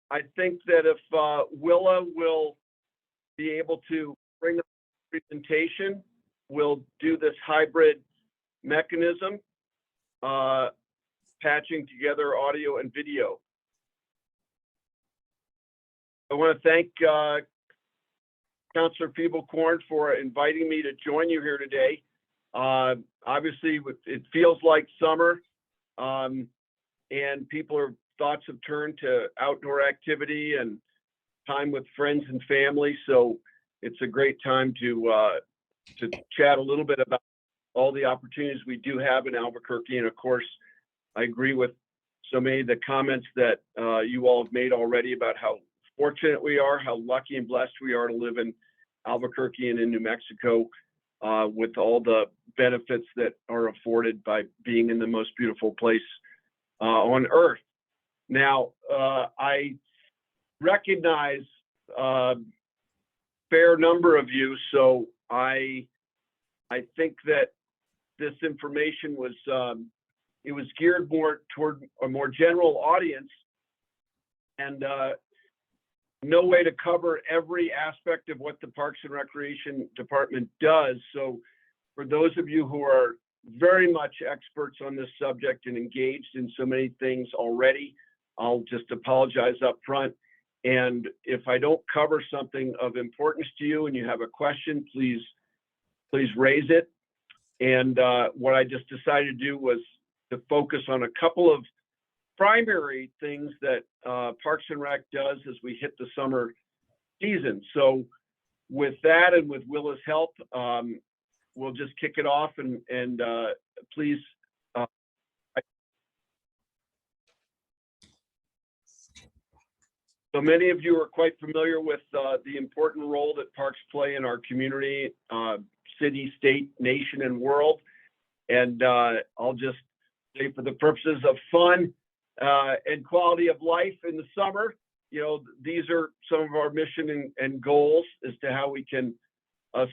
I think that if Willa will be able to bring a presentation, we'll do this hybrid mechanism, patching together audio and video. I want to thank Councilor Fiebelkorn for inviting me to join you here today. Obviously, it feels like summer, and thoughts have turned to outdoor activity and time with friends and family. So it's a great time to chat a little bit about all the opportunities we do have in Albuquerque. And of course, I agree with so many of the comments that you all have made already about how fortunate we are, how lucky and blessed we are to live in Albuquerque and in New Mexico, with all the benefits that are afforded by being in the most beautiful place on earth. Now, I recognize a fair number of you, so I think that this information was it was geared more toward a more general audience, and no way to cover every aspect of what the Parks and Recreation Department does. So for those of you who are very much experts on this subject and engaged in so many things already, I'll just apologize up front. And if I don't cover something of importance to you and you have a question, please raise it. And what I just decided to do was to focus on a couple of primary things that Parks and Rec does as we hit the summer season. So with that and with Willa's help, we'll just kick it off and please. So many of you are quite familiar with the important role that parks play in our community, city, state, nation, and world. And I'll just say, for the purposes of fun and quality of life in the summer, you know, these are some of our mission and goals as to how we can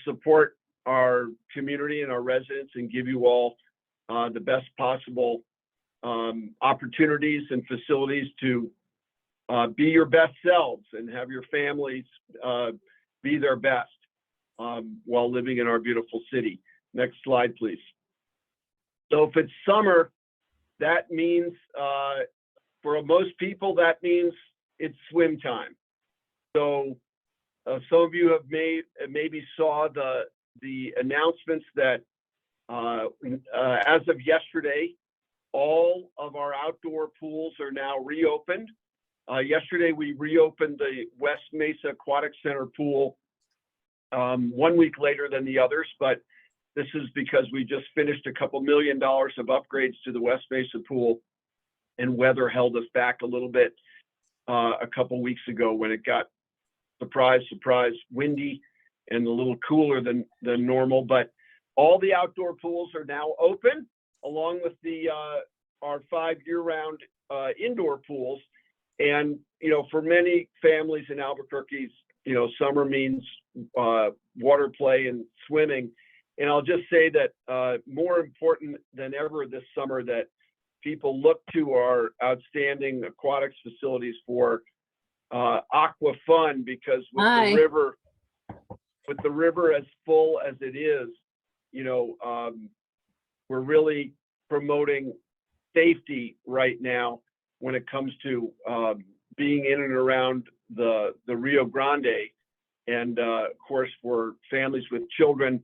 support our community and our residents and give you all the best possible opportunities and facilities to be your best selves and have your families be their best while living in our beautiful city. Next slide, please. So if it's summer, that means, for most people, that means it's swim time. So some of you have maybe saw the announcements that as of yesterday, all of our outdoor pools are now reopened. Yesterday, we reopened the West Mesa Aquatic Center pool 1 week later than the others, but this is because we just finished $2 million of upgrades to the West Mesa pool, and weather held us back a little bit a couple weeks ago when it got, surprise, windy and a little cooler than normal. But all the outdoor pools are now open, along with our 5 year-round indoor pools. And, you know, for many families in Albuquerque, you know, summer means water play and swimming. And I'll just say that more important than ever this summer, that people look to our outstanding aquatics facilities for aqua fun, because with the river as full as it is, you know, we're really promoting safety right now when it comes to being in and around the Rio Grande. And of course, for families with children,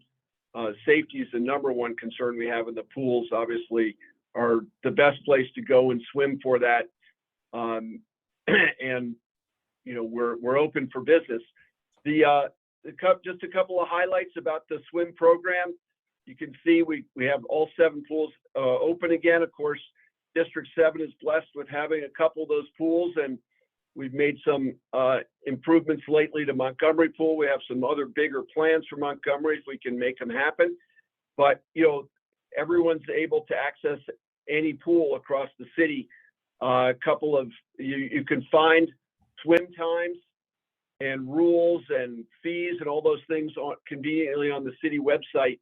safety is the #1 concern we have, in the pools obviously are the best place to go and swim for that. And you know, we're open for business. Just a couple of highlights about the swim program. You can see we have all 7 pools open again. Of course, District 7 is blessed with having a couple of those pools, and we've made some improvements lately to Montgomery Pool. We have some other bigger plans for Montgomery if we can make them happen. But, you know, everyone's able to access any pool across the city. You can find swim times and rules and fees and all those things conveniently on the city website.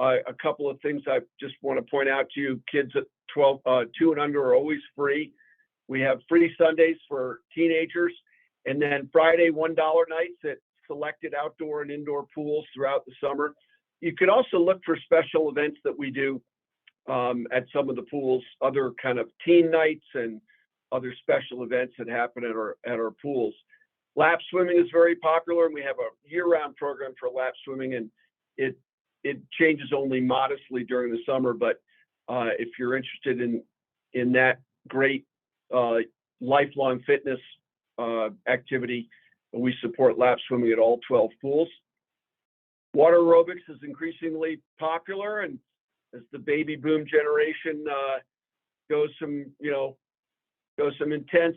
A couple of things I just want to point out to you: kids at 2 and under are always free. We have free Sundays for teenagers, and then Friday $1 nights at selected outdoor and indoor pools throughout the summer. You could also look for special events that we do at some of the pools, other kind of teen nights and other special events that happen at our pools. Lap swimming is very popular, and we have a year-round program for lap swimming, and it changes only modestly during the summer. But if you're interested in that great lifelong fitness activity, we support lap swimming at all 12 pools. Water aerobics is increasingly popular, and as the baby boom generation goes from intense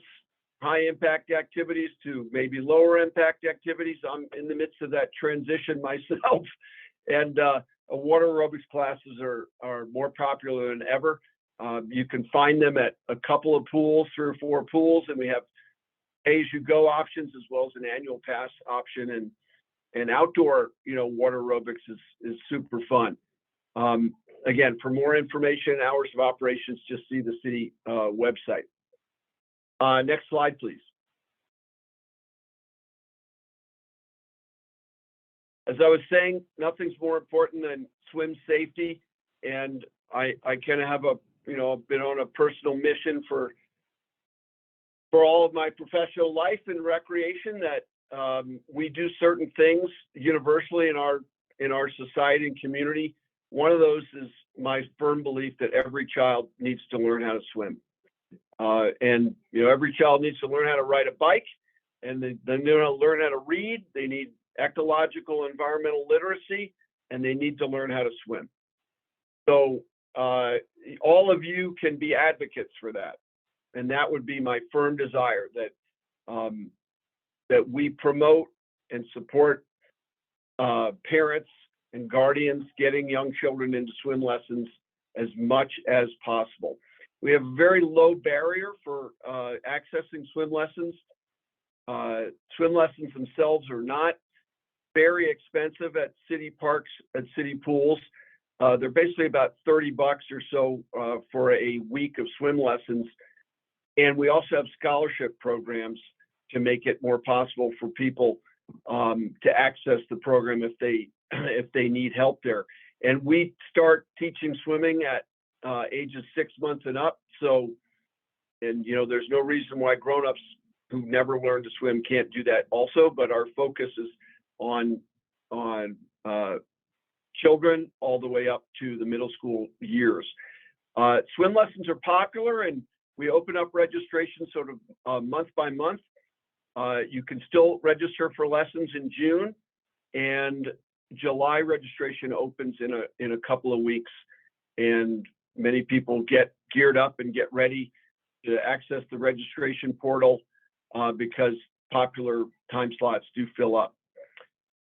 high impact activities to maybe lower impact activities, I'm in the midst of that transition myself, and water aerobics classes are more popular than ever. You can find them at a couple of pools, 3 or 4 pools, and we have pay-as-you-go options as well as an annual pass option. And outdoor, water aerobics is super fun. Again, for more information, hours of operations, just see the city website. Next slide, please. As I was saying, nothing's more important than swim safety, and I kind of have been on a personal mission for all of my professional life and recreation that we do certain things universally in our society and community. One of those is my firm belief that every child needs to learn how to swim. And every child needs to learn how to ride a bike, and they need to learn how to read. They need ecological environmental literacy, and they need to learn how to swim. So all of you can be advocates for that. And that would be my firm desire, that we promote and support parents and guardians getting young children into swim lessons as much as possible. We have a very low barrier for accessing swim lessons. Swim lessons themselves are not very expensive at city parks, at city pools. They're basically about $30 or so for a week of swim lessons. And we also have scholarship programs to make it more possible for people to access the program if they need help there. And we start teaching swimming at ages 6 months and up. So, there's no reason why grown-ups who never learned to swim can't do that also. But our focus is on children all the way up to the middle school years. Swim lessons are popular, and we open up registration sort of month by month. You can still register for lessons in June, and July registration opens in a couple of weeks, and many people get geared up and get ready to access the registration portal because popular time slots do fill up.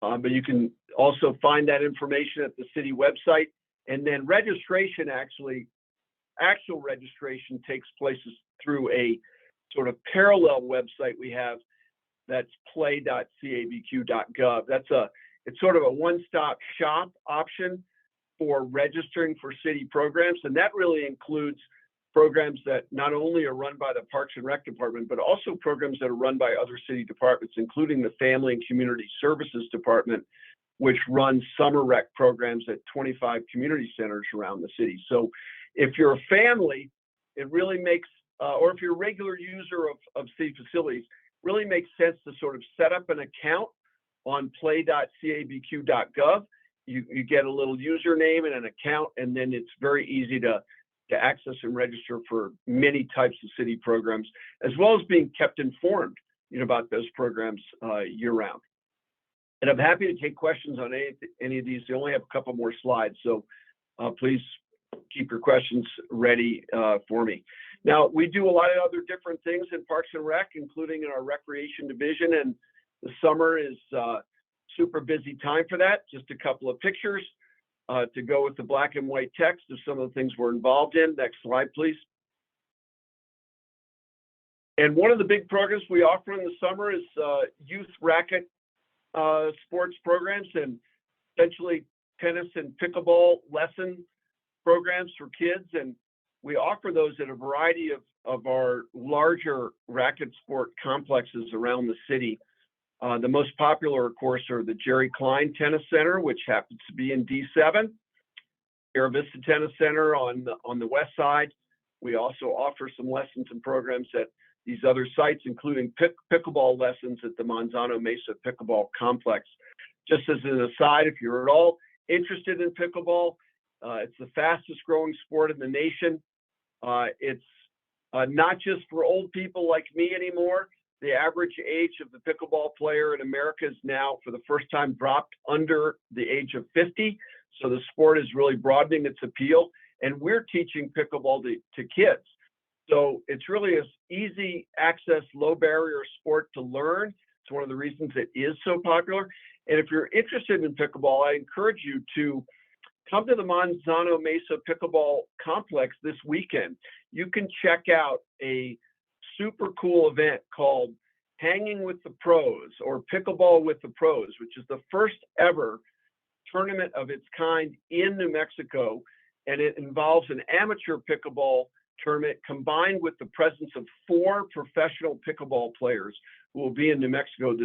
But you can also find that information at the city website, and then registration actual registration takes place through a sort of parallel website we have that's play.cabq.gov. It's sort of a one-stop shop option for registering for city programs, and that really includes programs that not only are run by the Parks and Rec Department, but also programs that are run by other city departments, including the Family and Community Services Department, which runs summer rec programs at 25 community centers around the city. So if you're a family, it really makes, or if you're a regular user of city facilities, really makes sense to sort of set up an account on play.cabq.gov. You get a little username and an account, and then it's very easy to access and register for many types of city programs, as well as being kept informed about those programs year round. And I'm happy to take questions on any of these. They only have a couple more slides, so please keep your questions ready for me. Now, we do a lot of other different things in Parks and Rec, including in our recreation division, and the summer is super busy time for that. Just a couple of pictures to go with the black and white text of some of the things we're involved in. Next slide, please. And one of the big programs we offer in the summer is youth racket sports programs, and essentially tennis and pickleball lesson programs for kids. And we offer those at a variety of our larger racket sport complexes around the city. The most popular, of course, are the Jerry Klein Tennis Center, which happens to be in D7, Sierra Vista Tennis Center on the west side. We also offer some lessons and programs at these other sites, including pickleball lessons at the Manzano Mesa Pickleball Complex. Just as an aside, if you're at all interested in pickleball, it's the fastest growing sport in the nation. It's not just for old people like me anymore. The average age of the pickleball player in America is now, for the first time, dropped under the age of 50. So the sport is really broadening its appeal, and we're teaching pickleball to kids. So it's really an easy access, low barrier sport to learn. It's one of the reasons it is so popular. And if you're interested in pickleball, I encourage you to come to the Manzano Mesa Pickleball Complex this weekend. You can check out a super cool event called Hanging with the Pros, or Pickleball with the Pros, which is the first ever tournament of its kind in New Mexico. And it involves an amateur pickleball tournament combined with the presence of 4 professional pickleball players who will be in New Mexico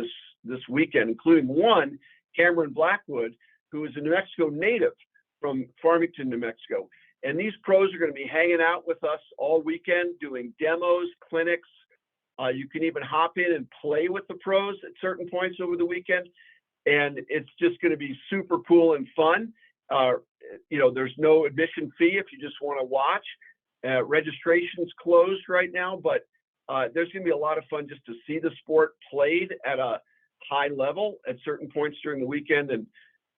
this weekend, including one, Cameron Blackwood, who is a New Mexico native from Farmington, New Mexico. And these pros are going to be hanging out with us all weekend, doing demos, clinics. You can even hop in and play with the pros at certain points over the weekend. And it's just going to be super cool and fun. There's no admission fee if you just want to watch. Registration's closed right now, but there's going to be a lot of fun just to see the sport played at a high level at certain points during the weekend. And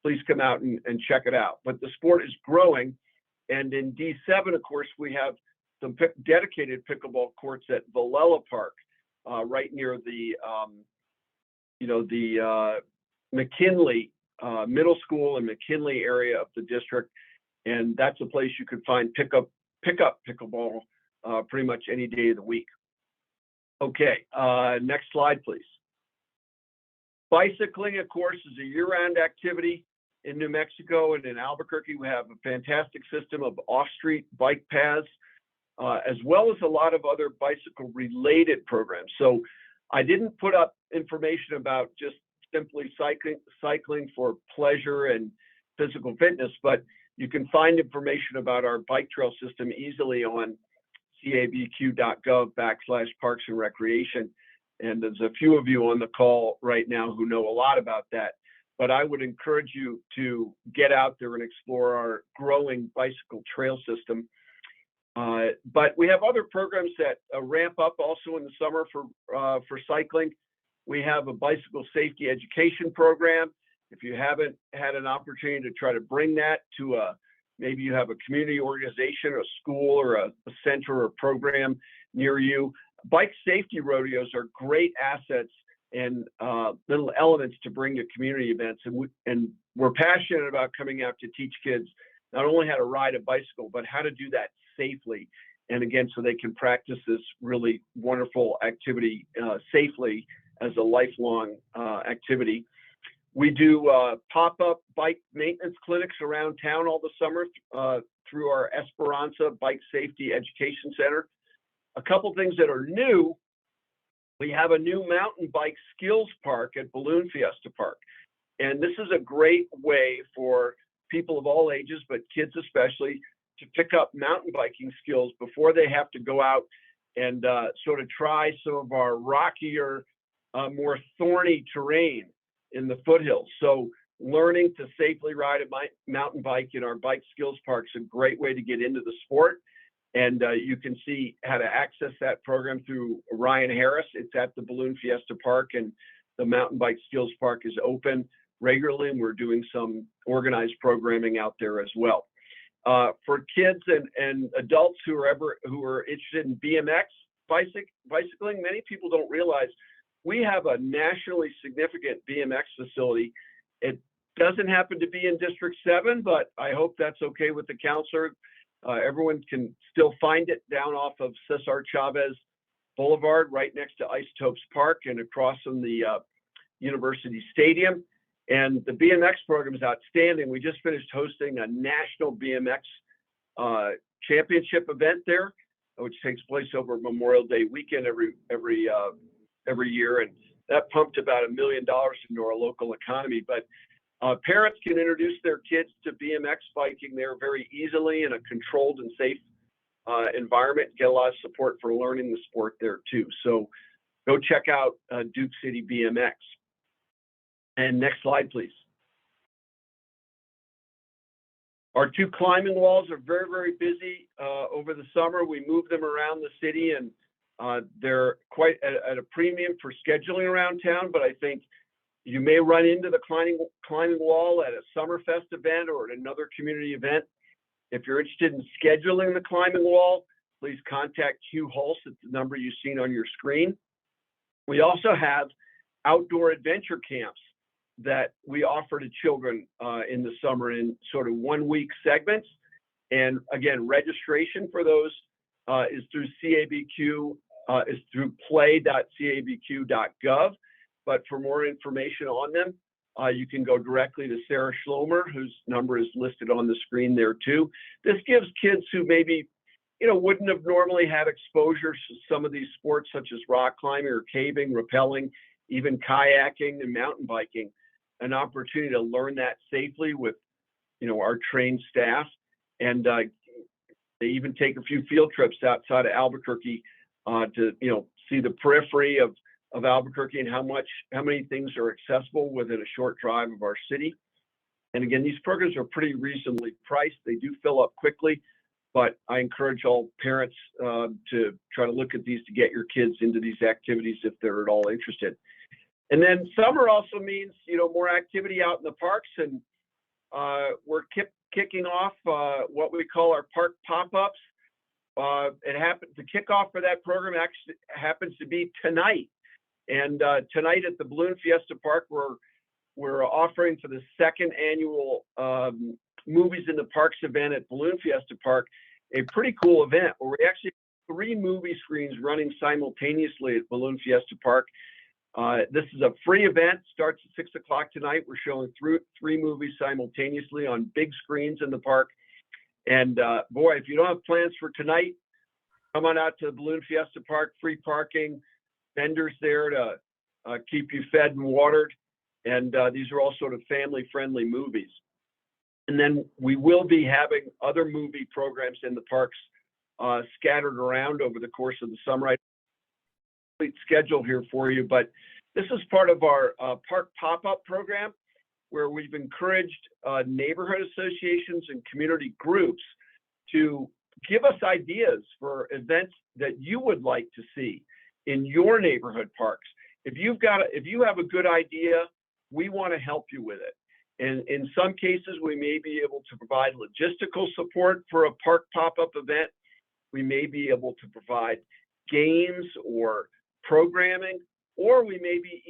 please come out and check it out. But the sport is growing. And in D7, of course, we have some dedicated pickleball courts at Villela Park, right near the McKinley Middle School and McKinley area of the district. And that's a place you could find pick up pickleball pretty much any day of the week. Okay, next slide, please. Bicycling, of course, is a year-round activity in New Mexico, and in Albuquerque, we have a fantastic system of off-street bike paths, as well as a lot of other bicycle-related programs. So I didn't put up information about just simply cycling for pleasure and physical fitness, but you can find information about our bike trail system easily on cabq.gov/parks and recreation. And there's a few of you on the call right now who know a lot about that. But I would encourage you to get out there and explore our growing bicycle trail system. But we have other programs that ramp up also in the summer for cycling. We have a bicycle safety education program. If you haven't had an opportunity to try to bring that to maybe you have a community organization or a school or a center or a program near you. Bike safety rodeos are great assets and little elements to bring to community events. And we're passionate about coming out to teach kids not only how to ride a bicycle, but how to do that safely. And again, so they can practice this really wonderful activity safely as a lifelong activity. We do pop-up bike maintenance clinics around town all the summer through our Esperanza Bike Safety Education Center. A couple things that are new: we have a new mountain bike skills park at Balloon Fiesta Park. And this is a great way for people of all ages, but kids especially, to pick up mountain biking skills before they have to go out and sort of try some of our rockier, more thorny terrain in the foothills. So learning to safely ride a mountain bike in our bike skills park is a great way to get into the sport. And you can see how to access that program through Ryan Harris. It's at the Balloon Fiesta Park, and the Mountain Bike Skills Park is open regularly, and we're doing some organized programming out there as well. For kids and adults who are interested in BMX bicycling, many people don't realize we have a nationally significant BMX facility. It doesn't happen to be in District 7, but I hope that's okay with the counselor. Everyone can still find it down off of Cesar Chavez Boulevard, right next to Isotopes Park and across from the University Stadium. And the BMX program is outstanding. We just finished hosting a national BMX championship event there. which takes place over Memorial Day weekend every year, and that pumped about $1 million into our local economy. But parents can introduce their kids to BMX biking there very easily in a controlled and safe environment. Get a lot of support for learning the sport there too. So go check out Duke City BMX. And next slide, please. Our 2 climbing walls are very, very busy over the summer. We move them around the city, and they're quite at a premium for scheduling around town, but I think you may run into the climbing wall at a Summerfest event or at another community event. If you're interested in scheduling the climbing wall, please contact Hugh Hulse at the number you've seen on your screen. We also have outdoor adventure camps that we offer to children in the summer in sort of 1-week segments. And again, registration for those is through CABQ, is through play.cabq.gov. But for more information on them, you can go directly to Sarah Schlomer, whose number is listed on the screen there too. This gives kids who maybe, wouldn't have normally had exposure to some of these sports such as rock climbing or caving, rappelling, even kayaking and mountain biking, an opportunity to learn that safely with, our trained staff. And they even take a few field trips outside of Albuquerque to, see the periphery of Albuquerque and how many things are accessible within a short drive of our city. And again, these programs are pretty reasonably priced. They do fill up quickly, but I encourage all parents to try to look at these to get your kids into these activities if they're at all interested. And then summer also means, more activity out in the parks, and we're kicking off what we call our park pop-ups. The kickoff for that program actually happens to be tonight. And tonight at the Balloon Fiesta Park, we're offering for the 2nd annual Movies in the Parks event at Balloon Fiesta Park, a pretty cool event where we actually have 3 movie screens running simultaneously at Balloon Fiesta Park. This is a free event, starts at 6 o'clock tonight. We're showing 3 movies simultaneously on big screens in the park. And boy, if you don't have plans for tonight, come on out to the Balloon Fiesta Park, free parking, vendors there to keep you fed and watered. And these are all sort of family-friendly movies. And then we will be having other movie programs in the parks scattered around over the course of the summer. I have a complete schedule here for you, but this is part of our park pop-up program, where we've encouraged neighborhood associations and community groups to give us ideas for events that you would like to see in your neighborhood parks. If you have a good idea, we want to help you with it. And in some cases, we may be able to provide logistical support for a park pop-up event. We may be able to provide games or programming, or we may be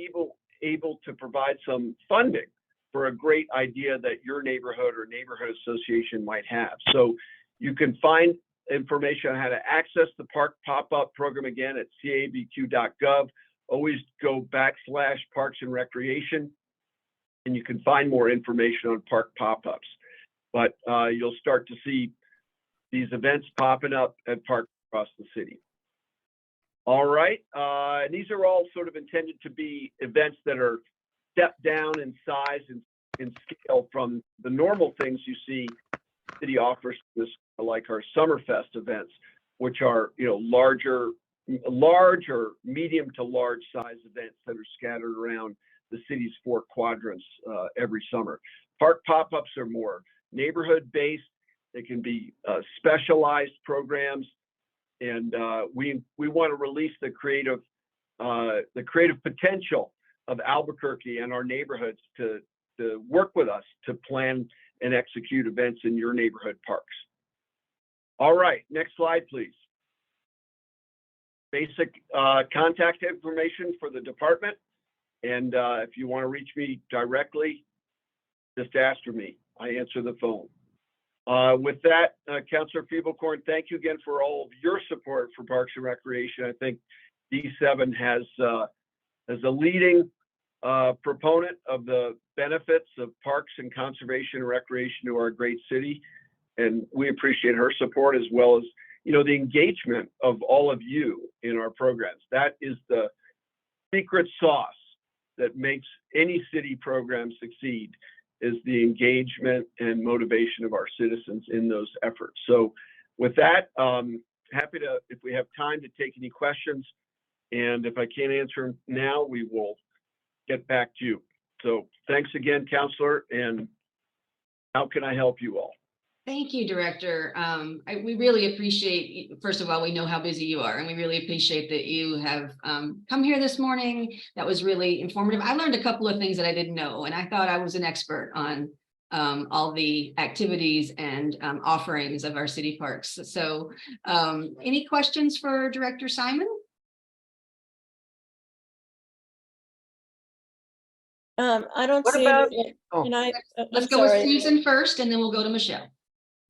able to provide some funding for a great idea that your neighborhood or neighborhood association might have. So you can find information on how to access the Park Pop-Up program again at cabq.gov. Always go /Parks and Recreation, and you can find more information on park pop-ups. But you'll start to see these events popping up at parks across the city. All right, and these are all sort of intended to be events that are stepped down in size and in scale from the normal things you see city offers, like our Summerfest events, which are large or medium to large size events that are scattered around the city's 4 quadrants every summer. Park pop-ups are more neighborhood-based. They can be specialized programs, and we want to release the creative potential of Albuquerque and our neighborhoods to work with us to plan and execute events in your neighborhood parks. All right, next slide, please. Basic contact information for the department. And if you want to reach me directly, just ask for me. I answer the phone. With that, Councilor Fiebelkorn, thank you again for all of your support for Parks and Recreation. I think D7 has a leading proponent of the benefits of parks and conservation and recreation to our great city. And we appreciate her support, as well as the engagement of all of you in our programs. That is the secret sauce that makes any city program succeed, is the engagement and motivation of our citizens in those efforts. So with that, happy to, if we have time, to take any questions. And if I can't answer them now, we will get back to you. So thanks again, Councilor, and how can I help you all? Thank you, Director. We really appreciate, first of all, we know how busy you are, and we really appreciate that you have come here this morning. That was really informative. I learned a couple of things that I didn't know, and I thought I was an expert on all the activities and offerings of our city parks. So any questions for Director Simon? I don't What see about- any, oh. Let's go with Susan first, and then we'll go to Michelle.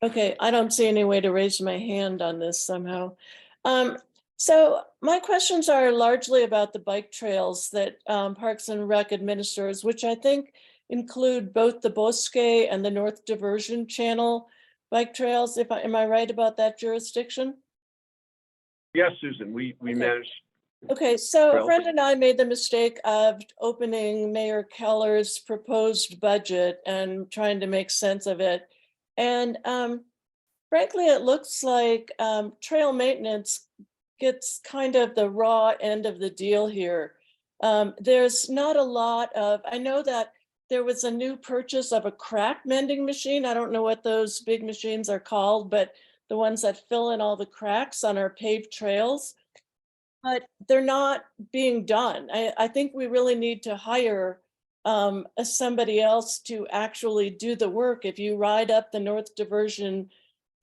Okay, I don't see any way to raise my hand on this somehow. So my questions are largely about the bike trails that Parks and Rec administers, which I think include both the Bosque and the North Diversion Channel bike trails. Am I right about that jurisdiction? Yes, Susan, we manage. Okay, so Well, a friend and I made the mistake of opening Mayor Keller's proposed budget and trying to make sense of it. And frankly, it looks like trail maintenance gets kind of the raw end of the deal here. There's not a lot of, I know that there was a new purchase of a crack mending machine. I don't know what those big machines are called, but the ones that fill in all the cracks on our paved trails. But they're not being done. I think we really need to hire somebody else to actually do the work. If you ride up the North Diversion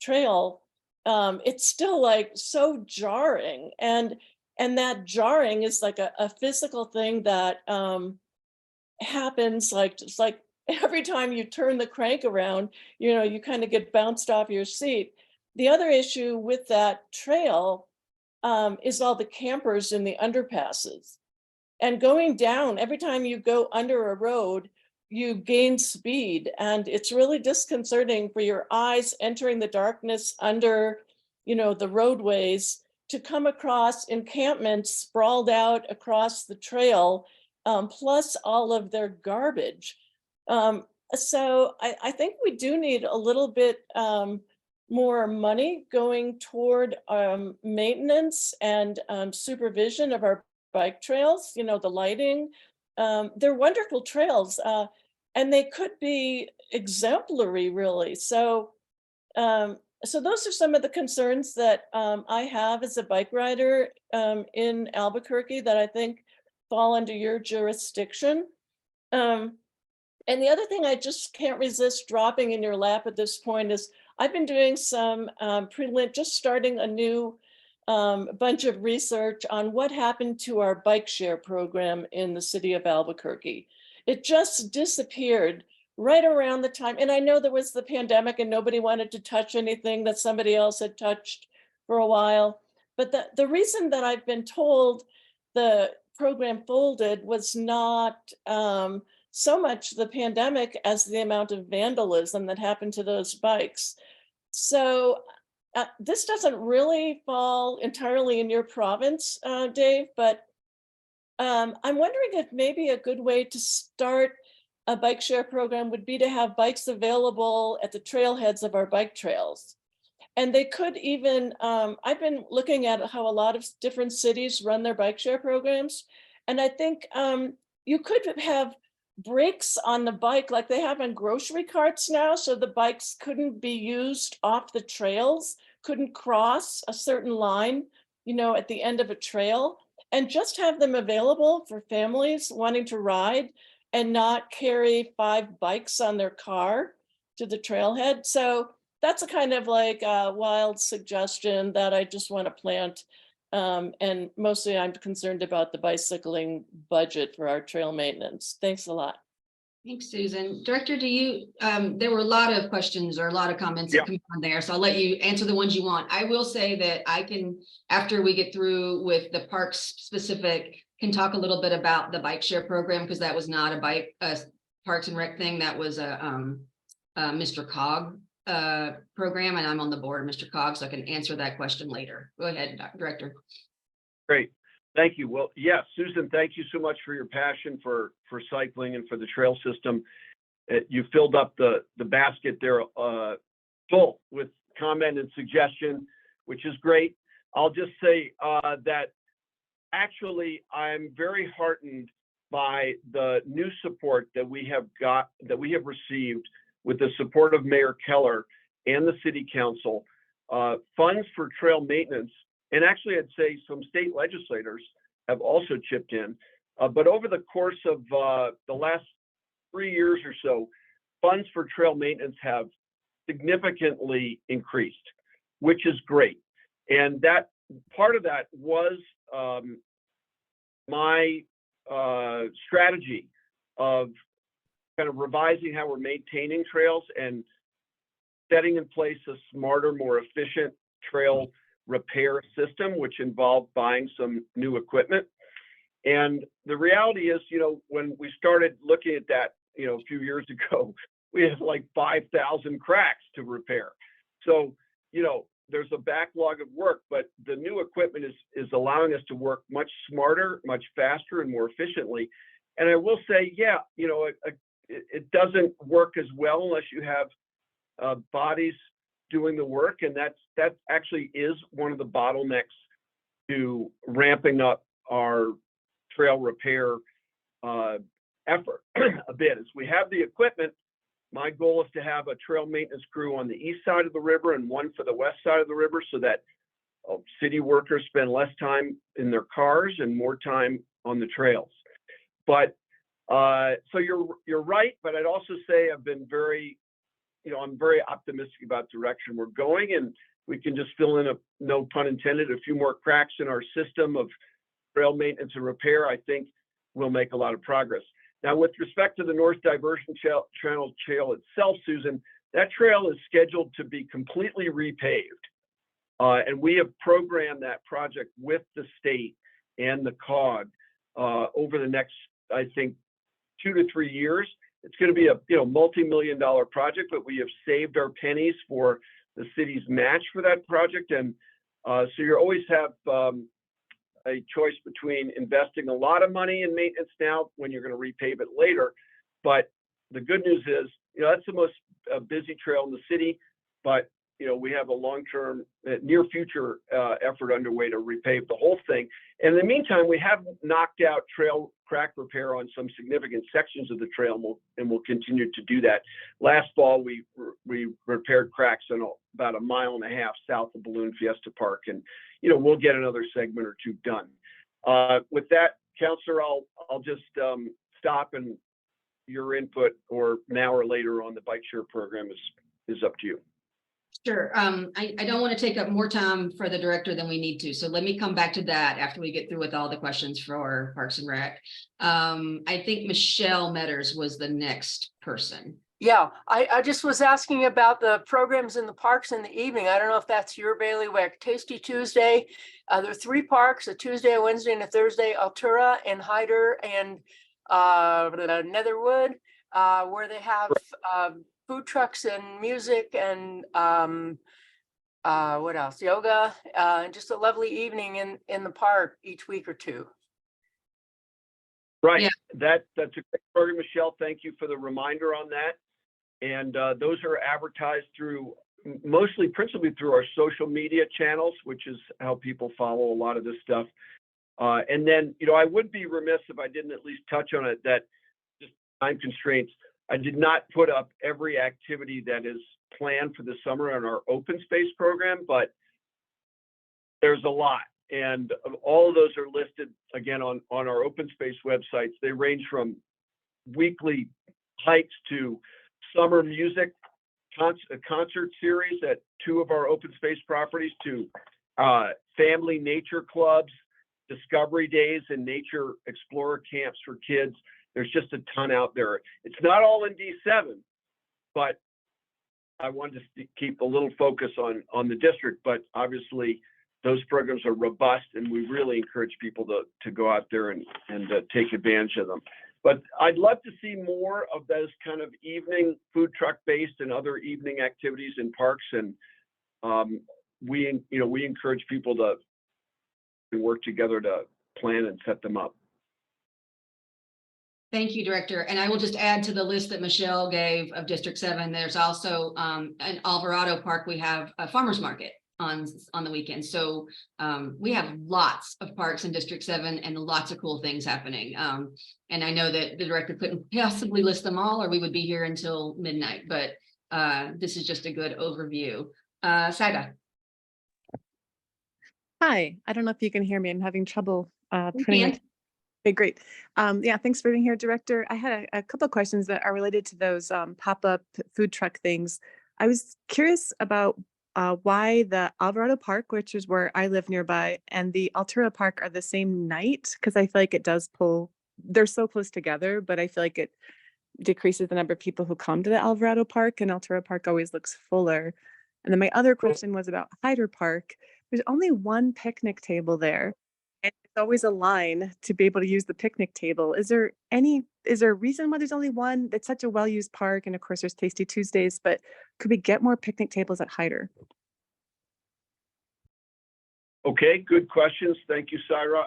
Trail, it's still like so jarring, and that jarring is like a physical thing that happens, like just like every time you turn the crank around, you kind of get bounced off your seat. The other issue with that trail is all the campers in the underpasses. And going down, every time you go under a road, you gain speed, and it's really disconcerting for your eyes entering the darkness under, the roadways, to come across encampments sprawled out across the trail, plus all of their garbage. So I think we do need a little bit more money going toward maintenance and supervision of our bike trails, the lighting. They're wonderful trails, and they could be exemplary, really. So those are some of the concerns that I have as a bike rider in Albuquerque that I think fall under your jurisdiction. And the other thing I just can't resist dropping in your lap at this point is I've been doing some just starting a new bunch of research on what happened to our bike share program in the city of Albuquerque. It just disappeared right around the time, and I know there was the pandemic and nobody wanted to touch anything that somebody else had touched for a while. But the reason that I've been told the program folded was not so much the pandemic as the amount of vandalism that happened to those bikes. So this doesn't really fall entirely in your province, Dave, but I'm wondering if maybe a good way to start a bike share program would be to have bikes available at the trailheads of our bike trails. And they could even, I've been looking at how a lot of different cities run their bike share programs. And I think you could have brakes on the bike like they have on grocery carts now, so the bikes couldn't be used off the trails, couldn't cross a certain line, at the end of a trail, and just have them available for families wanting to ride and not carry 5 bikes on their car to the trailhead. So that's a kind of like a wild suggestion that I just want to plant. And mostly I'm concerned about the bicycling budget for our trail maintenance. Thanks a lot. Thanks, Susan. Director, there were a lot of questions or a lot of comments that come on there, so I'll let you answer the ones you want. I will say that I can, after we get through with the parks specific, can talk a little bit about the bike share program, because that was not a bike Parks and Rec thing. That was a Mr. Cog program, and I'm on the board, Mr. Cogg, so I can answer that question later. Go ahead, Director. Great. Thank you. Well, yes, Susan, thank you so much for your passion for cycling and for the trail system. You filled up the basket there full with comment and suggestion, which is great. I'll just say that actually I'm very heartened by the new support that we have received with the support of Mayor Keller and the City Council. Funds for trail maintenance, and actually I'd say some state legislators have also chipped in. But over the course of the last 3 years or so, funds for trail maintenance have significantly increased, which is great. And that part of that was my strategy of kind of revising how we're maintaining trails and setting in place a smarter, more efficient trail repair system, which involved buying some new equipment. And the reality is, when we started looking at that, a few years ago, we had like 5,000 cracks to repair. So, there's a backlog of work, but the new equipment is allowing us to work much smarter, much faster, and more efficiently. And I will say, yeah, it doesn't work as well unless you have bodies doing the work, and that actually is one of the bottlenecks to ramping up our trail repair effort a bit. As we have the equipment, my goal is to have a trail maintenance crew on the east side of the river and one for the west side of the river, so that city workers spend less time in their cars and more time on the trails. But so you're right, but I'd also say I've been very, I'm very optimistic about the direction we're going, and we can just fill in, no pun intended, a few more cracks in our system of trail maintenance and repair. I think we'll make a lot of progress. Now, with respect to the North Diversion Trail itself, Susan, that trail is scheduled to be completely repaved. And we have programmed that project with the state and the COG over the next, I think, 2 to 3 years. It's going to be a multi-million-dollar project, but we have saved our pennies for the city's match for that project. And so you always have a choice between investing a lot of money in maintenance now when you're going to repave it later. But the good news is, that's the most busy trail in the city, but we have a long-term, near future effort underway to repave the whole thing. And in the meantime, we have knocked out trail crack repair on some significant sections of the trail, and we'll continue to do that. Last fall, we repaired cracks in about 1.5 miles south of Balloon Fiesta Park, and we'll get another segment or two done. With that, Councilor, I'll just stop, and your input, or now or later on the bike share program, is up to you. Sure. I don't want to take up more time for the director than we need to. So let me come back to that after we get through with all the questions for Parks and Rec. I think Michelle Metters was the next person. Yeah, I just was asking about the programs in the parks in the evening. I don't know if that's your bailiwick. Tasty Tuesday. There are 3 parks, a Tuesday, a Wednesday, and a Thursday, Altura and Hyder and Netherwood, where they have food trucks and music and what else? Yoga, and just a lovely evening in the park each week or two. Right. Yeah. That's a great program, Michelle. Thank you for the reminder on that. And those are advertised through principally through our social media channels, which is how people follow a lot of this stuff. And then, I would be remiss if I didn't at least touch on it, that just time constraints. I did not put up every activity that is planned for the summer on our open space program, but there's a lot. And all of those are listed, again, on our open space websites. They range from weekly hikes to summer music concert series at 2 of our open space properties, to family nature clubs, discovery days, and nature explorer camps for kids. There's just a ton out there. It's not all in D7, but I wanted to keep a little focus on the district. But obviously, those programs are robust, and we really encourage people to go out there and take advantage of them. But I'd love to see more of those kind of evening food truck based and other evening activities in parks. And we encourage people to work together to plan and set them up. Thank you, Director. And I will just add to the list that Michelle gave of District 7, there's also in Alvarado Park, we have a farmer's market on the weekend. So we have lots of parks in District 7 and lots of cool things happening. And I know that the director couldn't possibly list them all or we would be here until midnight, but this is just a good overview. Saida. Hi, I don't know if you can hear me. I'm having trouble We putting can. my. Okay, great. Yeah, thanks for being here, Director. I had a couple of questions that are related to those pop-up food truck things. I was curious about why the Alvarado Park, which is where I live nearby, and the Altura Park are the same night, because I feel like it does pull, they're so close together, but I feel like it decreases the number of people who come to the Alvarado Park, and Altura Park always looks fuller. And then my other question was about Hyder Park. There's only one picnic table there. And it's always a line to be able to use the picnic table. Is there a reason why there's only one? It's such a well-used park. And of course there's Tasty Tuesdays, but could we get more picnic tables at Hyder? Okay, good questions. Thank you, Syra.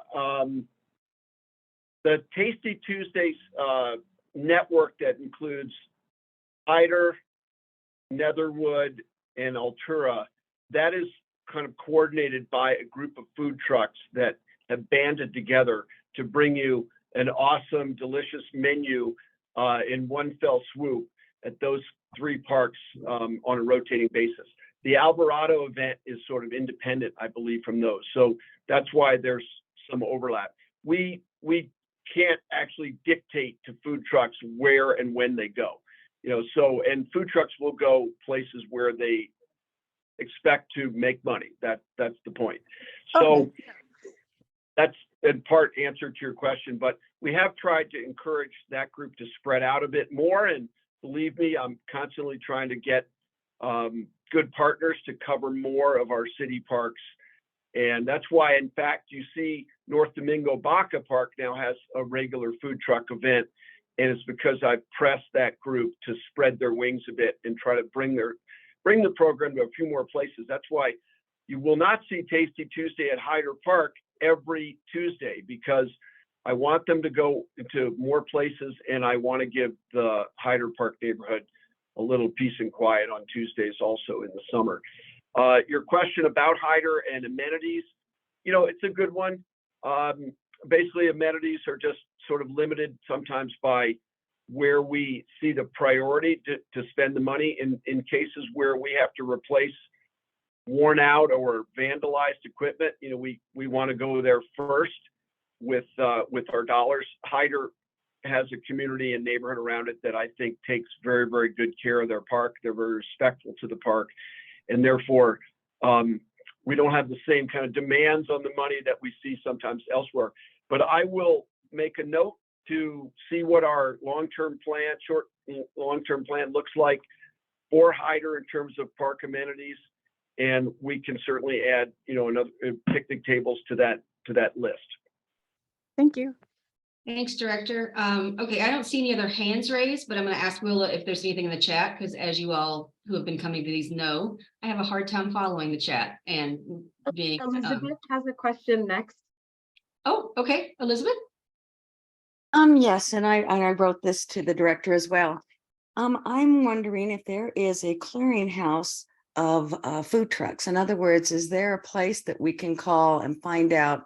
The Tasty Tuesdays network that includes Hyder, Netherwood, and Altura, that is kind of coordinated by a group of food trucks that have banded together to bring you an awesome, delicious menu in one fell swoop at those three parks on a rotating basis. The Alvarado event is sort of independent, I believe, from those. So that's why there's some overlap. We can't actually dictate to food trucks where and when they go. And food trucks will go places where they expect to make money. That's the point. So Okay. That's in part answer to your question, but we have tried to encourage that group to spread out a bit more. And believe me, I'm constantly trying to get good partners to cover more of our city parks. And that's why, in fact, you see North Domingo Baca Park now has a regular food truck event. And it's because I've pressed that group to spread their wings a bit and try to bring the program to a few more places. That's why you will not see Tasty Tuesday at Hyder Park every Tuesday, because I want them to go to more places and I want to give the Hyder Park neighborhood a little peace and quiet on Tuesdays also in the summer. Your question about Hyder and amenities, it's a good one. Basically, amenities are just sort of limited sometimes by where we see the priority to spend the money. In cases where we have to replace worn out or vandalized equipment, we want to go there first with our dollars. Hyder has a community and neighborhood around it that I think takes very, very good care of their park. They're very respectful to the park, and therefore we don't have the same kind of demands on the money that we see sometimes elsewhere. But I will make a note to see what our long-term plan looks like for Hyder in terms of park amenities. And we can certainly add, another picnic tables to that list. Thank you. Thanks, Director. Okay, I don't see any other hands raised, but I'm going to ask Willa if there's anything in the chat, because as you all who have been coming to these know, I have a hard time following the chat and being. Elizabeth has a question next. Oh, okay, Elizabeth. Yes, and I wrote this to the director as well. I'm wondering if there is a clearinghouse of food trucks. In other words, is there a place that we can call and find out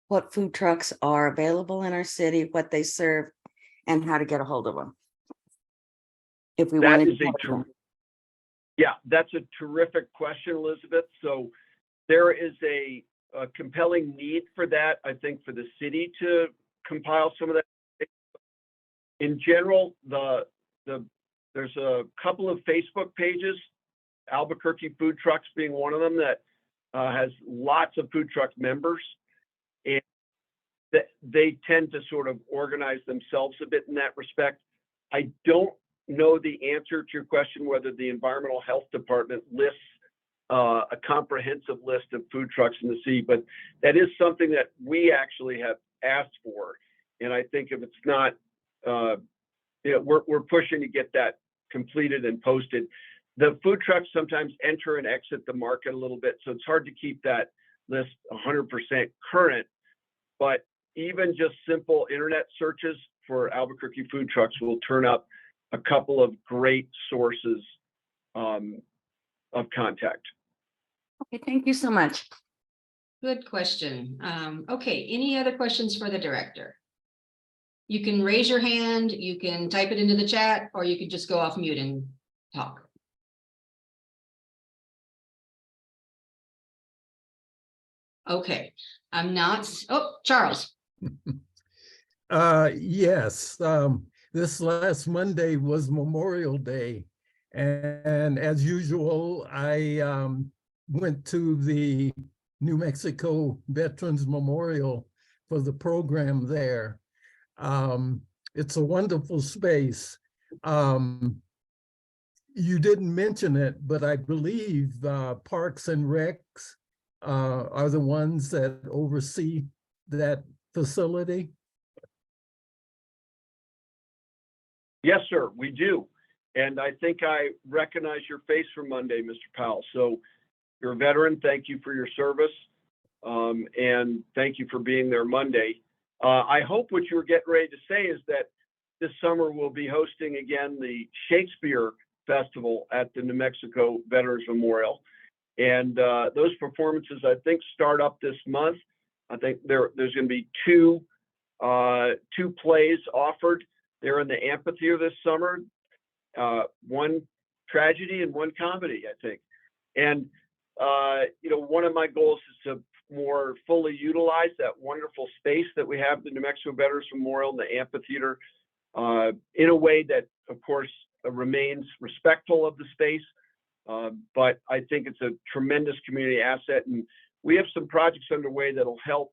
what food trucks are available in our city, what they serve, and how to get a hold of them? If we want to. Yeah, that's a terrific question, Elizabeth. So there is a compelling need for that, I think, for the city to compile some of that. In general, there's a couple of Facebook pages, Albuquerque Food Trucks being one of them, that has lots of food truck members, and they tend to sort of organize themselves a bit in that respect. I don't know the answer to your question whether the Environmental Health Department lists a comprehensive list of food trucks in the city, but that is something that we actually have asked for. And I think if it's not we're pushing to get that completed and posted. The food trucks sometimes enter and exit the market a little bit, so it's hard to keep that list 100% current. But even just simple internet searches for Albuquerque food trucks will turn up a couple of great sources of contact. Okay, thank you so much. Good question. Okay, any other questions for the director? You can raise your hand, you can type it into the chat, or you can just go off mute and talk. Okay, I'm not, oh, Charles. Yes, this last Monday was Memorial Day. And as usual, I went to the New Mexico Veterans Memorial for the program there. It's a wonderful space. You didn't mention it, but I believe Parks and Recs are the ones that oversee that facility. Yes, sir, we do. And I think I recognize your face from Monday, Mr. Powell. So you're a veteran. Thank you for your service. And thank you for being there Monday. I hope what you were getting ready to say is that this summer we'll be hosting again the Shakespeare Festival at the New Mexico Veterans Memorial. And those performances, I think, start up this month. I think there's going to be two plays offered. They're in the amphitheater this summer, one tragedy and one comedy, I think. And, one of my goals is to more fully utilize that wonderful space that we have at the New Mexico Veterans Memorial, the amphitheater, in a way that, of course, remains respectful of the space. But I think it's a tremendous community asset. And we have some projects underway that'll help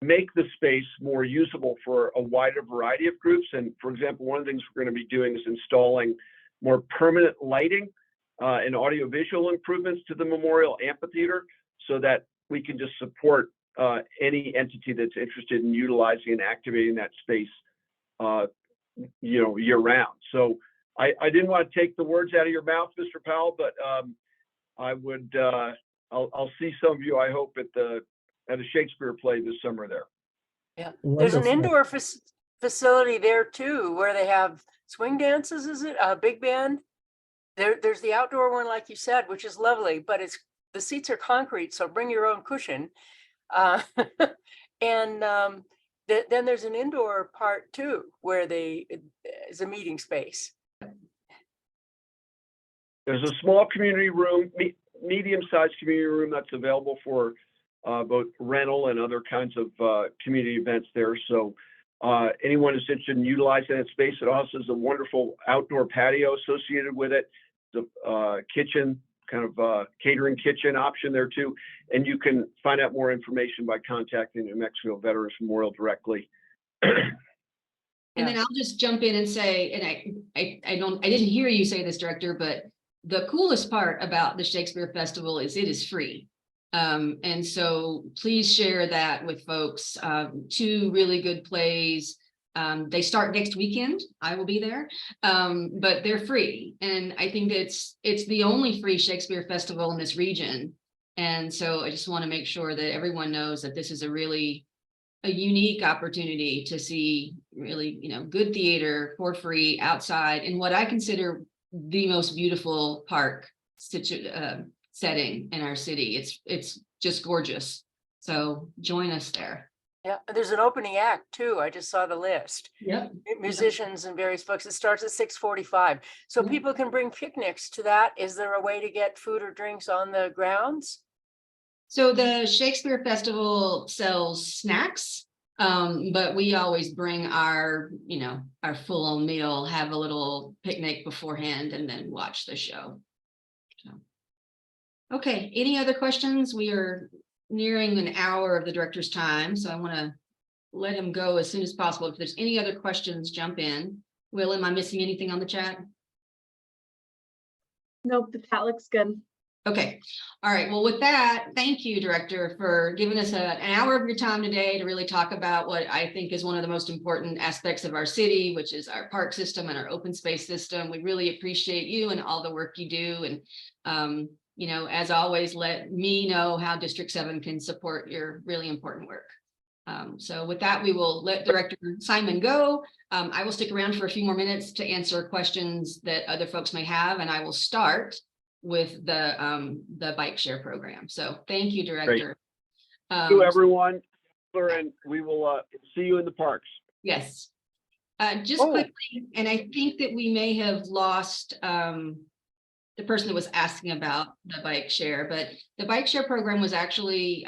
make the space more usable for a wider variety of groups. And for example, one of the things we're going to be doing is installing more permanent lighting and audiovisual improvements to the Memorial Amphitheater so that we can just support any entity that's interested in utilizing and activating that space, year round. So I didn't want to take the words out of your mouth, Mr. Powell, but I would, I'll see some of you, I hope, at a Shakespeare play this summer there. Yeah, Wonderful. there's an indoor facility there too, where they have swing dances, is it? A big band? There's the outdoor one, like you said, which is lovely, but the seats are concrete, so bring your own cushion. And then there's an indoor part too, where is a meeting space. There's a small community room, medium-sized community room that's available for both rental and other kinds of community events there. So anyone who's interested in utilizing that space, it also has a wonderful outdoor patio associated with it. The kitchen, kind of catering kitchen option there too. And you can find out more information by contacting the New Mexico Veterans Memorial directly. And then I'll just jump in and say, and I didn't hear you say this, Director, but the coolest part about the Shakespeare Festival is it is free. And so please share that with folks. 2 really good plays. They start next weekend. I will be there, but they're free. And I think it's the only free Shakespeare Festival in this region. And so I just want to make sure that everyone knows that this is a unique opportunity to see really, good theater for free outside in what I consider the most beautiful park setting in our city. It's just gorgeous. So join us there. Yeah, and there's an opening act too. I just saw the list. Yep. Musicians and various folks. It starts at 6:45. So Yeah. people can bring picnics to that. Is there a way to get food or drinks on the grounds? So the Shakespeare Festival sells snacks, but we always bring our full meal, have a little picnic beforehand, and then watch the show. So. Okay, any other questions? We are nearing an hour of the director's time, so I want to let him go as soon as possible. If there's any other questions, jump in. Will, am I missing anything on the chat? Nope, the chat looks good. Okay, all right. Well, with that, thank you, Director, for giving us an hour of your time today to really talk about what I think is one of the most important aspects of our city, which is our park system and our open space system. We really appreciate you and all the work you do. And, you know, as always, let me know how District 7 can support your really important work. So with that, we will let Director Simon go. I will stick around for a few more minutes to answer questions that other folks may have, and I will start with the bike share program. So thank you, Director. Thank you, everyone. And we will see you in the parks. Yes. Just quickly, and I think that we may have lost the person that was asking about the bike share, but the bike share program was actually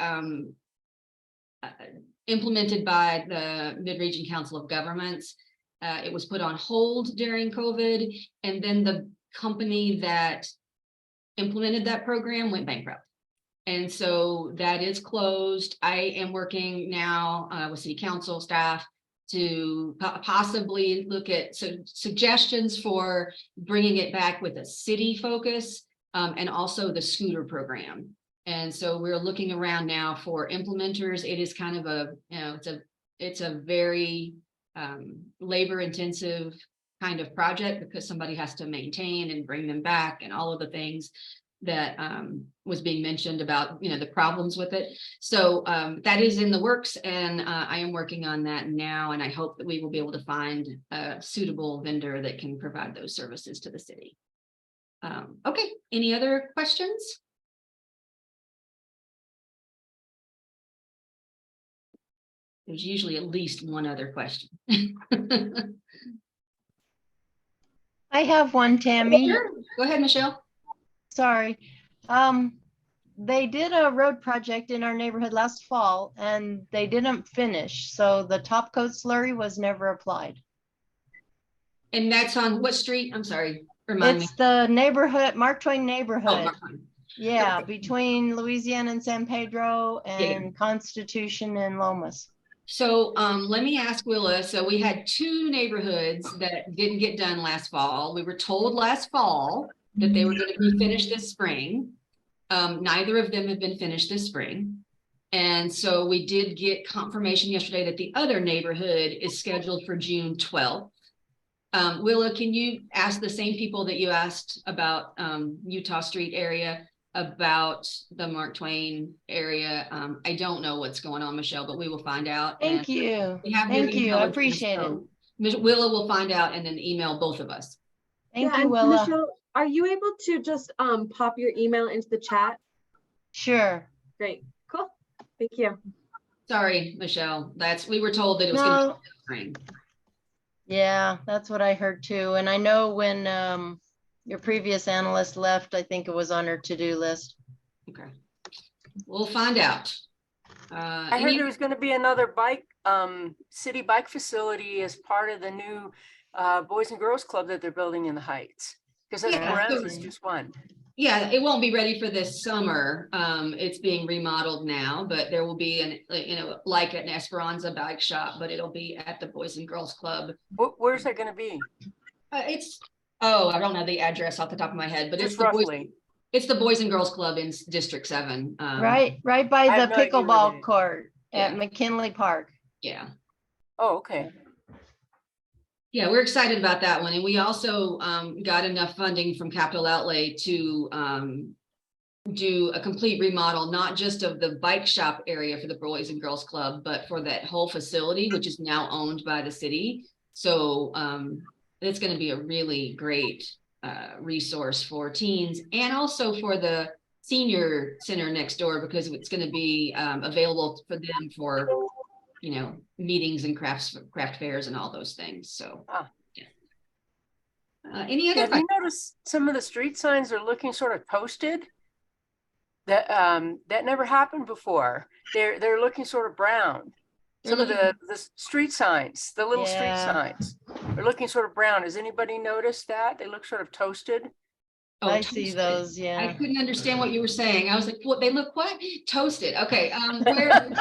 implemented by the Mid-Region Council of Governments. It was put on hold during COVID, and then the company that implemented that program went bankrupt. And so that is closed. I am working now with City Council staff to possibly look at suggestions for bringing it back with a city focus, and also the scooter program. And so we're looking around now for implementers. It is kind of a, you know, it's a very labor intensive kind of project, because somebody has to maintain and bring them back and all of the things that was being mentioned about, you know, the problems with it. So that is in the works, and I am working on that now, and I hope that we will be able to find a suitable vendor that can provide those services to the city. Okay, any other questions? There's usually at least one other question. I have one, Tammy. Sure. Go ahead, Michelle. Sorry. They did a road project in our neighborhood last fall and they didn't finish. So the top coat slurry was never applied. And that's on what street? I'm sorry. Remind me. It's the neighborhood, Mark Twain neighborhood. Oh, Mark Twain. Yeah, Okay. between Louisiana and San Pedro and Constitution and Lomas. So let me ask Willa. So we had two neighborhoods that didn't get done last fall. We were told last fall that they were going to be finished this spring. Neither of them have been finished this spring. And so we did get confirmation yesterday that the other neighborhood is scheduled for June 12th. Willa, can you ask the same people that you asked about Utah Street area about the Mark Twain area? I don't know what's going on, Michelle, but we will find out. Thank you. Thank you. I appreciate it. Willa will find out and then email both of us. Thank Yeah, you, and Willa. Michelle, are you able to just pop your email into the chat? Sure. Great, cool. Thank you. Sorry, Michelle. We were told that it was going to be spring. Yeah, that's what I heard too. And I know when your previous analyst left, I think it was on her to-do list. Okay, we'll find out. I heard there was going to be another city bike facility as part of the new Boys and Girls Club that they're building in the Heights. Because Esperanza is just one. Yeah, it won't be ready for this summer. It's being remodeled now, but there will be like an Esperanza bike shop, but it'll be at the Boys and Girls Club. Where's that going to be? I don't know the address off the top of my head, but Just roughly. It's the Boys and Girls Club in District 7. Right by the pickleball court at McKinley Park. Yeah. Oh, okay. Yeah, we're excited about that one. And we also got enough funding from Capital Outlay to do a complete remodel, not just of the bike shop area for the Boys and Girls Club, but for that whole facility, which is now owned by the city. So it's going to be a really great resource for teens and also for the senior center next door, because it's going to be available for them for, you know, meetings and craft fairs and all those things. So any other have you noticed some of the street signs are looking sort of toasted? That never happened before. They're looking sort of brown. Some of the street signs, the little street signs, are looking sort of brown. Has anybody noticed that? They look sort of toasted. Oh, I toasted. see those. Yeah. I couldn't understand what you were saying. I was like, what? They look what? Toasted. Okay.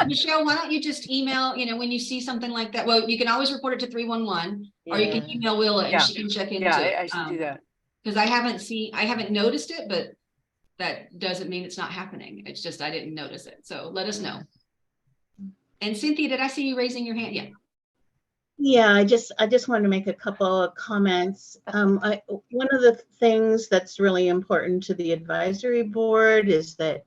Michelle, why don't you just email, you know, when you see something like that? Well, you can always report it to 311 or you can email Willa and she can check into it. I should do that. Because I haven't noticed it, but that doesn't mean it's not happening. It's just, I didn't notice it. So let us know. And Cynthia, did I see you raising your hand? Yeah. Yeah, I just wanted to make a couple of comments. One of the things that's really important to the advisory board is that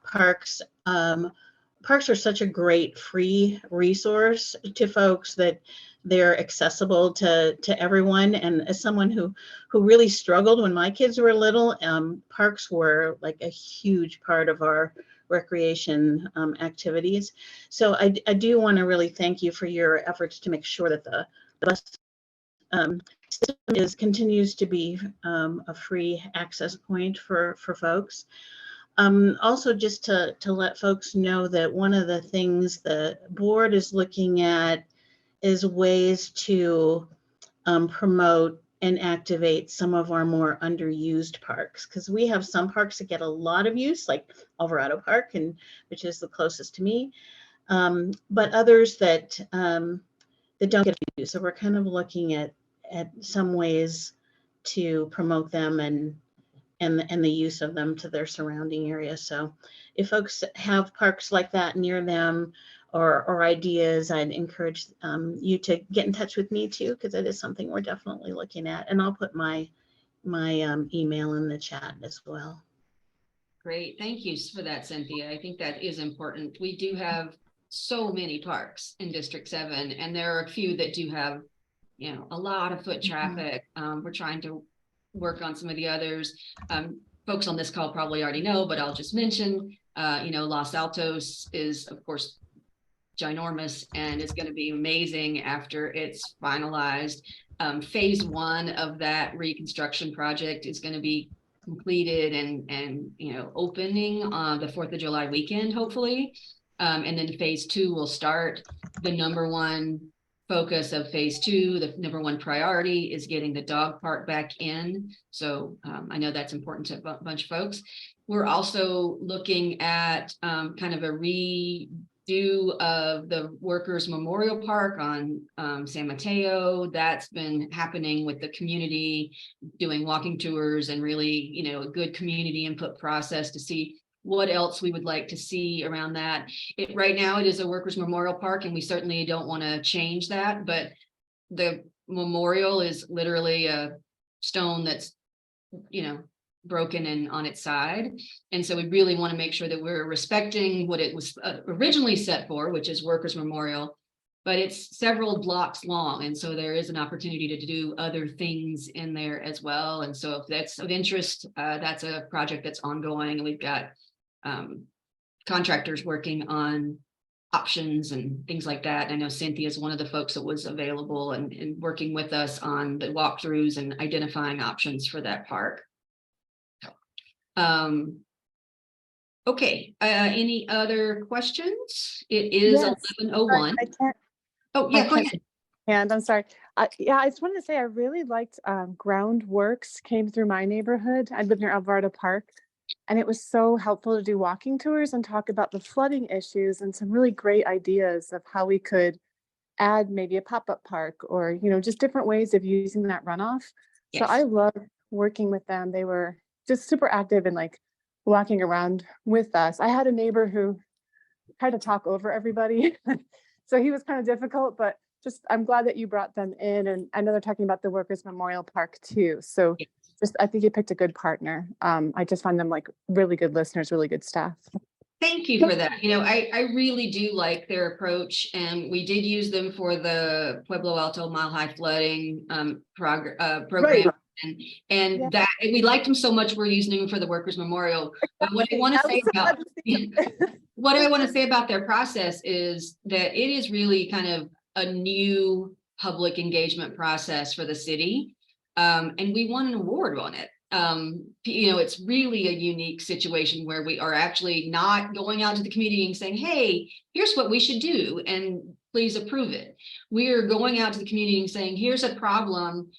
parks are such a great free resource to folks that they're accessible to everyone. And as someone who really struggled when my kids were little, parks were like a huge part of our recreation activities. So I do want to really thank you for your efforts to make sure that the bus system continues to be a free access point for folks. Also, just to let folks know that one of the things the board is looking at is ways to promote and activate some of our more underused parks, because we have some parks that get a lot of use, like Alvarado Park, which is the closest to me, but others that don't get use. So we're kind of looking at some ways to promote them and the use of them to their surrounding area. So if folks have parks like that near them or ideas, I'd encourage you to get in touch with me too, because it is something we're definitely looking at. And I'll put my email in the chat as well. Great. Thank you for that, Cynthia. I think that is important. We do have so many parks in District 7, and there are a few that do have, a lot of foot traffic. We're trying to work on some of the others. Folks on this call probably already know, but I'll just mention, Los Altos is, of course, ginormous and it's going to be amazing after it's finalized. Phase 1 of that reconstruction project is going to be completed and opening on the 4th of July weekend, hopefully. And then phase 2 will start. The number one focus of phase 2, the number one priority is getting the dog park back in. So I know that's important to a bunch of folks. We're also looking at kind of a redo of the Workers Memorial Park on San Mateo. That's been happening with the community, doing walking tours and really, a good community input process to see what else we would like to see around that. Right now it is a Workers Memorial Park, and we certainly don't want to change that, but the memorial is literally a stone that's, broken and on its side. And so we really want to make sure that we're respecting what it was originally set for, which is Workers Memorial, but it's several blocks long. And so there is an opportunity to do other things in there as well. And so if that's of interest, that's a project that's ongoing, and we've got contractors working on options and things like that. I know Cynthia is one of the folks that was available and working with us on the walkthroughs and identifying options for that park. Okay, any other questions? It is 11:01. I can't. Oh, yeah, go ahead. And I'm sorry. Yeah, I just wanted to say I really liked Groundworks came through my neighborhood. I live near Alvarado Park, and it was so helpful to do walking tours and talk about the flooding issues and some really great ideas of how we could add maybe a pop-up park or, just different ways of using that runoff. Yes. So I love working with them. They were just super active and like walking around with us. I had a neighbor who tried to talk over everybody. So he was kind of difficult, but I'm glad that you brought them in. And I know they're talking about the Workers Memorial Park too. So I think you picked a good partner. I just find them like really good listeners, really good staff. Thank you for that. I really do like their approach, and we did use them for the Pueblo Alto Mile High flooding program. Right. And that we liked them so much, we're using them for the Workers Memorial. But what I want to say about what I want to say about their process is that it is really kind of a new public engagement process for the city, and we won an award on it. It's really a unique situation where we are actually not going out to the community and saying, hey, here's what we should do, and please approve it. We are going out to the community and saying, here's a problem,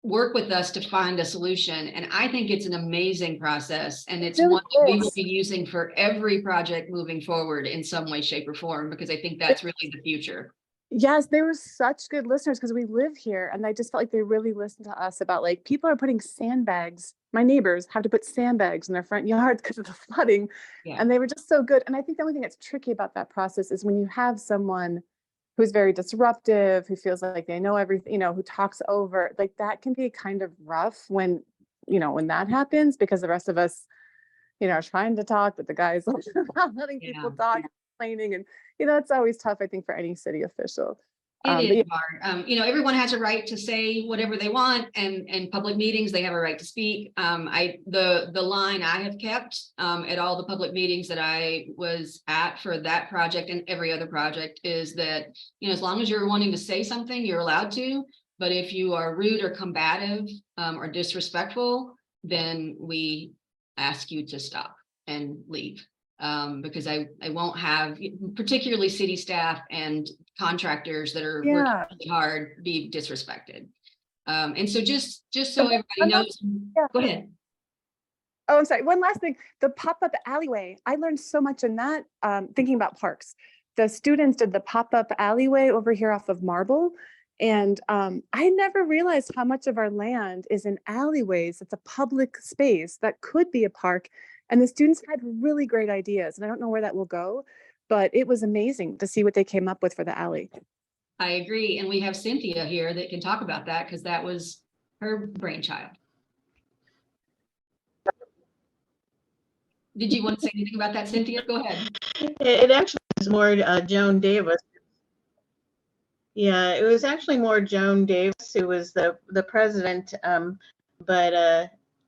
work with us to find a solution. And I think it's an amazing process, and it's one that we will be using for every project moving forward in some way, shape, or form, because I think that's really the future. Yes, they were such good listeners because we live here, and I just felt like they really listened to us about like people are putting sandbags. My neighbors have to put sandbags in their front yards because of the flooding, Yeah. and they were just so good. And I think the only thing that's tricky about that process is when you have someone who's very disruptive, who feels like they know everything, who talks over, like that can be kind of rough when, when that happens because the rest of us, are trying to talk, but the guy's not letting people talk, complaining, and it's always tough, I think, for any city official. It is hard. Everyone has a right to say whatever they want, and public meetings, they have a right to speak. The line I have kept at all the public meetings that I was at for that project and every other project is that, as long as you're wanting to say something, you're allowed to. But if you are rude or combative or disrespectful, then we ask you to stop and leave. Because I won't have particularly city staff and contractors that are working really hard be disrespected. And so just so everybody knows, go ahead. Oh, I'm sorry. One last thing, the pop-up alleyway. I learned so much in that, thinking about parks. The students did the pop-up alleyway over here off of Marble. And I never realized how much of our land is in alleyways. It's a public space that could be a park. And the students had really great ideas. And I don't know where that will go, but it was amazing to see what they came up with for the alley. I agree. And we have Cynthia here that can talk about that because that was her brainchild. Did you want to say anything about that, Cynthia? Go ahead. It actually was more Joan Davis. Yeah, it was actually more Joan Davis who was the president, but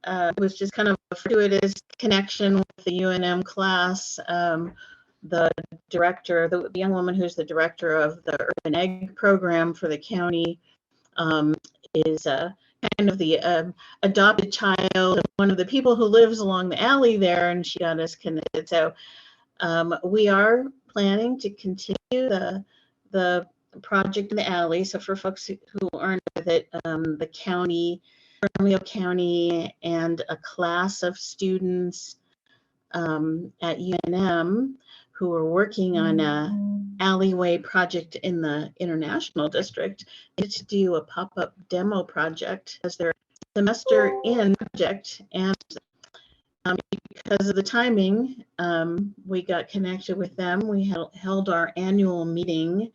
it was just kind of a fortuitous connection with the UNM class. The director, the young woman who's the director of the Urban Ag program for the county, is kind of the adopted child of one of the people who lives along the alley there, and she got us connected. So we are planning to continue the project in the alley. So for folks who aren't with it, the county, Romeo County, and a class of students at UNM who are working on a alleyway project in the International District to do a pop-up demo project as their semester in project. And because of the timing, we got connected with them. We held our annual meeting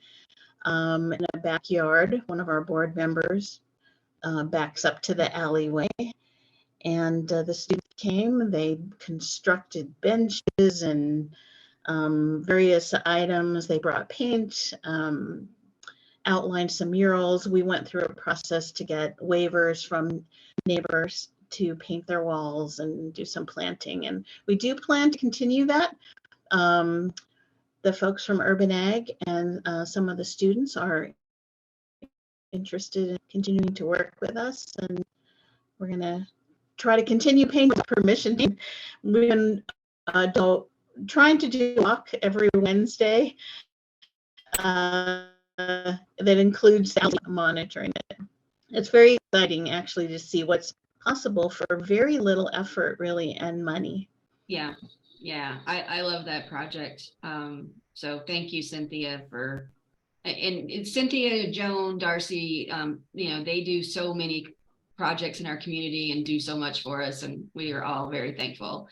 in a backyard. One of our board members backs up to the alleyway. And the students came, they constructed benches and various items. They brought paint, outlined some murals. We went through a process to get waivers from neighbors to paint their walls and do some planting. And we do plan to continue that. The folks from Urban Ag and some of the students are interested in continuing to work with us, and we're going to try to continue paying with permission. We've been trying to do a walk every Wednesday that includes monitoring it. It's very exciting actually to see what's possible for very little effort really and money. Yeah, I love that project. So thank you, Cynthia, and Cynthia, Joan, Darcy, they do so many projects in our community and do so much for us, and we are all very thankful.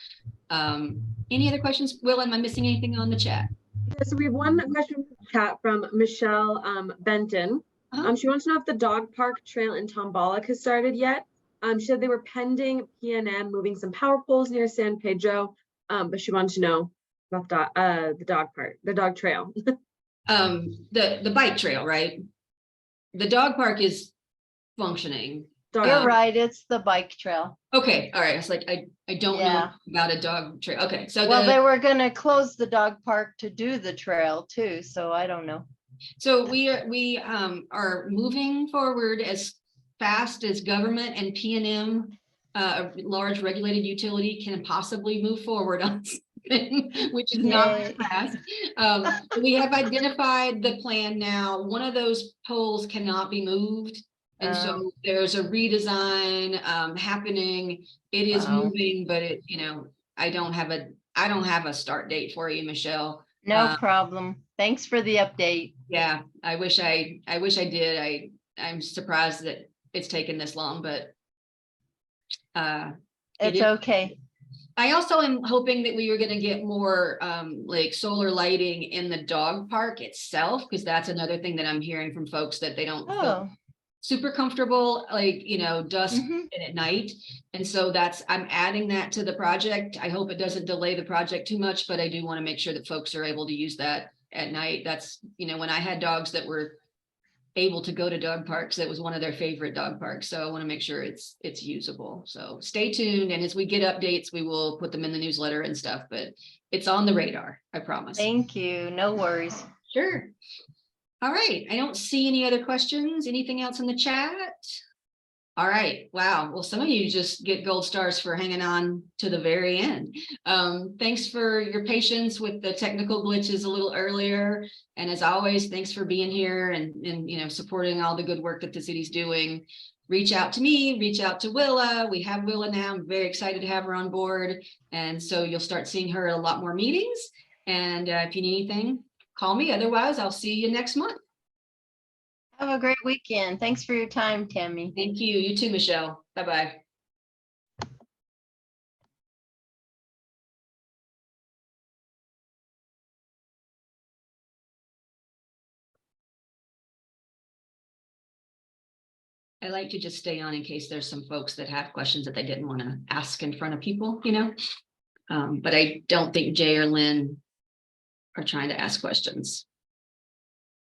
Any other questions? Will, am I missing anything on the chat? Yeah, so we have one question in the chat from Michelle Benton. She wants to know if the dog park trail in Tombolic has started yet. She said they were pending PNM moving some power poles near San Pedro, but she wanted to know about the dog trail. The bike trail, right? The dog park is functioning. You're right, it's the bike trail. Okay, all right. It's like I don't know about a dog trail. Okay, so they were gonna close the dog park to do the trail too, so I don't know. So we are moving forward as fast as government and PNM, a large regulated utility, can possibly move forward on something, which is not fast. We have identified the plan now. One of those poles cannot be moved. And so there's a redesign happening. It is moving, but I don't have a start date for you, Michelle. No problem. Thanks for the update. Yeah, I wish I did. I'm surprised that it's taken this long, but It's is. okay. I also am hoping that we are gonna get more like solar lighting in the dog park itself, because that's another thing that I'm hearing from folks that they don't feel Oh, super comfortable, like, dusk mhm. and at night. And so I'm adding that to the project. I hope it doesn't delay the project too much, but I do want to make sure that folks are able to use that at night. That's, when I had dogs that were able to go to dog parks, that was one of their favorite dog parks. So I want to make sure it's usable. So stay tuned. And as we get updates, we will put them in the newsletter and stuff, but it's on the radar, I promise. Thank you. No worries. Sure. All right. I don't see any other questions. Anything else in the chat? All right. Wow. Well, some of you just get gold stars for hanging on to the very end. Thanks for your patience with the technical glitches a little earlier. And as always, thanks for being here and supporting all the good work that the city's doing. Reach out to me, reach out to Willa. We have Willa now. I'm very excited to have her on board. And so you'll start seeing her at a lot more meetings. And if you need anything, call me. Otherwise, I'll see you next month. Have a great weekend. Thanks for your time, Tammy. Thank you. You too, Michelle. Bye-bye. I like to just stay on in case there's some folks that have questions that they didn't want to ask in front of people, but I don't think Jay or Lynn are trying to ask questions.